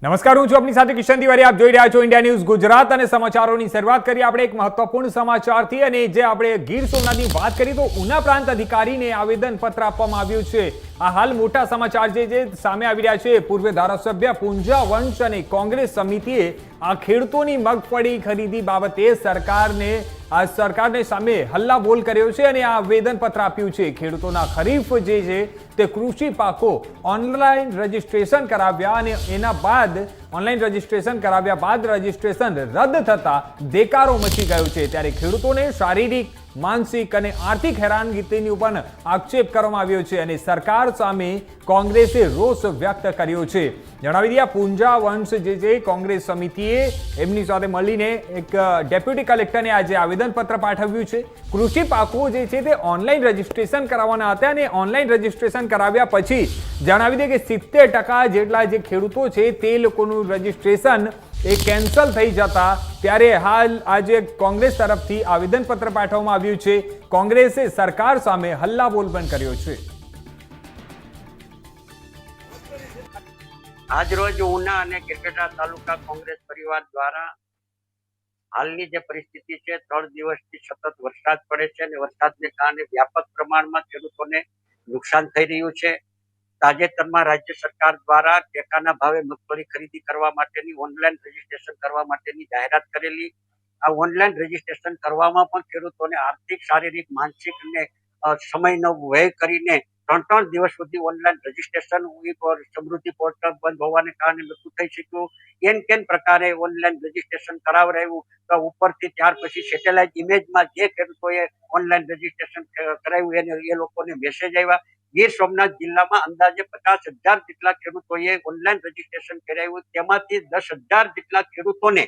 નમસ્કાર, હું છું આપની સાથે કિશન તિવારી. આપ જોઈ રહ્યા છો ઇન્ડિયા ન્યૂઝ ગુજરાત અને સમાચારોની શરૂઆત કરીએ આપણે એક મહત્વપૂર્ણ સમાચારથી. અને જે આપણે ગીર સોમનાથની વાત કરીએ તો ઉના પ્રાંત અધિકારીને આવેદનપત્ર આપવામાં આવ્યું છે. આ હાલ મોટા સમાચાર જે સામે આવી રહ્યા છે. પૂર્વ ધારાસભ્ય પૂંજા વંશ અને કોંગ્રેસ સમિતિએ આ ખેડૂતોની મગફળી ખરીદી બાબતે સરકારને સામે હલ્લાબોલ કર્યો છે અને આ આવેદનપત્ર આપ્યું છે. ખેડૂતોના ખરીફ જે છે તે કૃષિ પાકો ઓનલાઈન રજીસ્ટ્રેશન કરાવ્યા અને એના બાદ રજીસ્ટ્રેશન રદ થતા દેકારો મચી ગયો છે. ત્યારે ખેડૂતોને શારીરિક, માનસિક અને આર્થિક હેરાનગતિનો પણ આક્ષેપ કરવામાં આવ્યો છે અને સરકાર સામે કોંગ્રેસે રોષ વ્યક્ત કર્યો છે. જણાવી દઈએ, પૂંજા વંશ જે છે કોંગ્રેસ સમિતિએ એમની સાથે મળીને એક ડેપ્યુટી કલેક્ટરને આજે આવેદનપત્ર પાઠવ્યું છે. કૃષિ પાકો જે છે તે ઓનલાઈન રજીસ્ટ્રેશન કરાવવાના હતા અને ઓનલાઈન રજીસ્ટ્રેશન કરાવ્યા પછી જણાવી દઈએ કે 70% જેટલા જે ખેડૂતો છે તે લોકોનું રજીસ્ટ્રેશન એ કેન્સલ થઈ જતા ત્યારે હાલ આજે કોંગ્રેસ તરફથી આવેદનપત્ર પાઠવવામાં આવ્યું છે. કોંગ્રેસે સરકાર સામે હલ્લાબોલ પણ કર્યો છે. આજરોજ ઉના અને કેરકેટા તાલુકા કોંગ્રેસ પરિવાર દ્વારા હાલની જે પરિસ્થિતિ છે, 3 દિવસથી સતત વરસાદ પડે છે અને વરસાદને કારણે વ્યાપક પ્રમાણમાં ખેડૂતોને નુકસાન થઈ રહ્યું છે. તાજેતરમાં રાજ્ય સરકાર દ્વારા ટેકાના ભાવે મગફળી ખરીદી કરવા માટેની ઓનલાઈન રજીસ્ટ્રેશન કરવા માટેની જાહેરાત કરેલી. આ ઓનલાઈન રજીસ્ટ્રેશન કરવામાં પણ ખેડૂતોને આર્થિક, શારીરિક, માનસિક અને સમયનો વ્યય કરીને 3 દિવસ સુધી ઓનલાઈન રજીસ્ટ્રેશન સમૃદ્ધિ પોર્ટલ બંધ હોવાને કારણે નતું થઈ શક્યું. કેન પ્રકારે ઓનલાઈન રજીસ્ટ્રેશન કરાવરાયું તો ઉપરથી ત્યાર પછી સેટેલાઇટ ઇમેજમાં જે ખેડૂતોએ ઓનલાઈન રજીસ્ટ્રેશન કરાવ્યું એને એ લોકોને મેસેજ આવ્યા. ગીર સોમનાથ જિલ્લામાં અંદાજે 50,000 જેટલા ખેડૂતોએ ઓનલાઈન રજીસ્ટ્રેશન કરાવ્યું. તેમાંથી 10,000 જેટલા ખેડૂતોને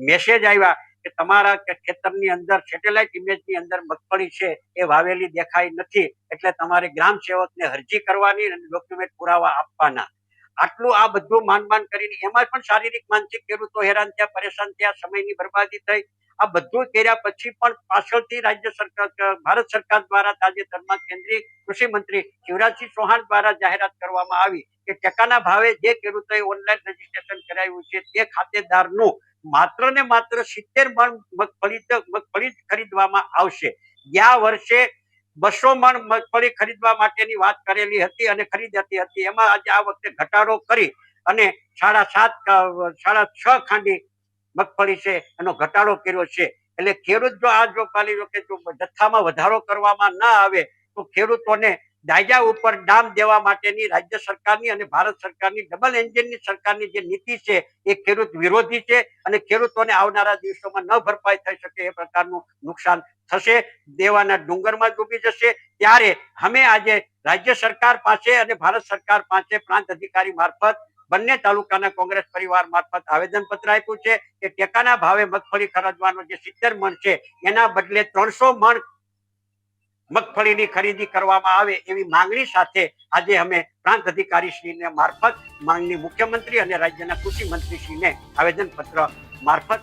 મેસેજ આવ્યા કે તમારા ખેતરની અંદર સેટેલાઇટ ઇમેજની અંદર મગફળી છે એ વાવેલી દેખાઈ નથી, એટલે તમારે ગ્રામ સેવકને અરજી કરવાની અને ડોક્યુમેન્ટ પુરાવા આપવાના. આટલું આ બધું માન કરીને એમાં પણ શારીરિક, માનસિક ખેડૂતો હેરાન થયા, પરેશાન થયા, સમયની બરબાદી થઈ. આ બધું કર્યા પછી પણ પાછળથી રાજ્ય સરકાર, ભારત સરકાર દ્વારા તાજેતરમાં કેન્દ્રીય કૃષિ મંત્રી શિવરાજસિંહ ચૌહાણ દ્વારા જાહેરાત કરવામાં આવી કે ટેકાના ભાવે જે ખેડૂતોએ ઓનલાઈન રજીસ્ટ્રેશન કરાવ્યું છે તે ખાતેદારનું માત્ર ને માત્ર 70 મણ મગફળી ખરીદવામાં આવશે. ગયા વર્ષે 200 મણ મગફળી ખરીદવા માટેની વાત કરેલી હતી અને ખરીદાતી હતી. એમાં આજે આ વખતે ઘટાડો કરી અને 6.5 ખાંડી મગફળી છે એનો ઘટાડો કર્યો છે. એટલે ખેડૂત જો જથ્થામાં વધારો કરવામાં ના આવે તો ખેડૂતોને દાયજા ઉપર દામ દેવા માટેની રાજ્ય સરકારની અને ભારત સરકારની ડબલ એન્જિનની સરકારની જે નીતિ છે એ ખેડૂત વિરોધી છે અને ખેડૂતોને આવનારા દિવસોમાં ન ભરપાઈ થઈ શકે એ પ્રકારનું નુકસાન થશે. દેવાના ડુંગરમાં ડૂબી જશે. ત્યારે અમે આજે રાજ્ય સરકાર પાસે અને ભારત સરકાર પાસે પ્રાંત અધિકારી મારફત બંને તાલુકાના કોંગ્રેસ પરિવાર મારફત આવેદનપત્ર આપ્યું છે કે ટેકાના ભાવે મગફળી ખરીદવાનો જે 70 મણ છે એના બદલે 300 મણ મગફળીની ખરીદી કરવામાં આવે એવી માંગણી સાથે આજે અમે પ્રાંત અધિકારી શ્રીને મારફત માંગણી મુખ્યમંત્રી અને રાજ્યના કૃષિ મંત્રી શ્રીને આવેદનપત્ર મારફત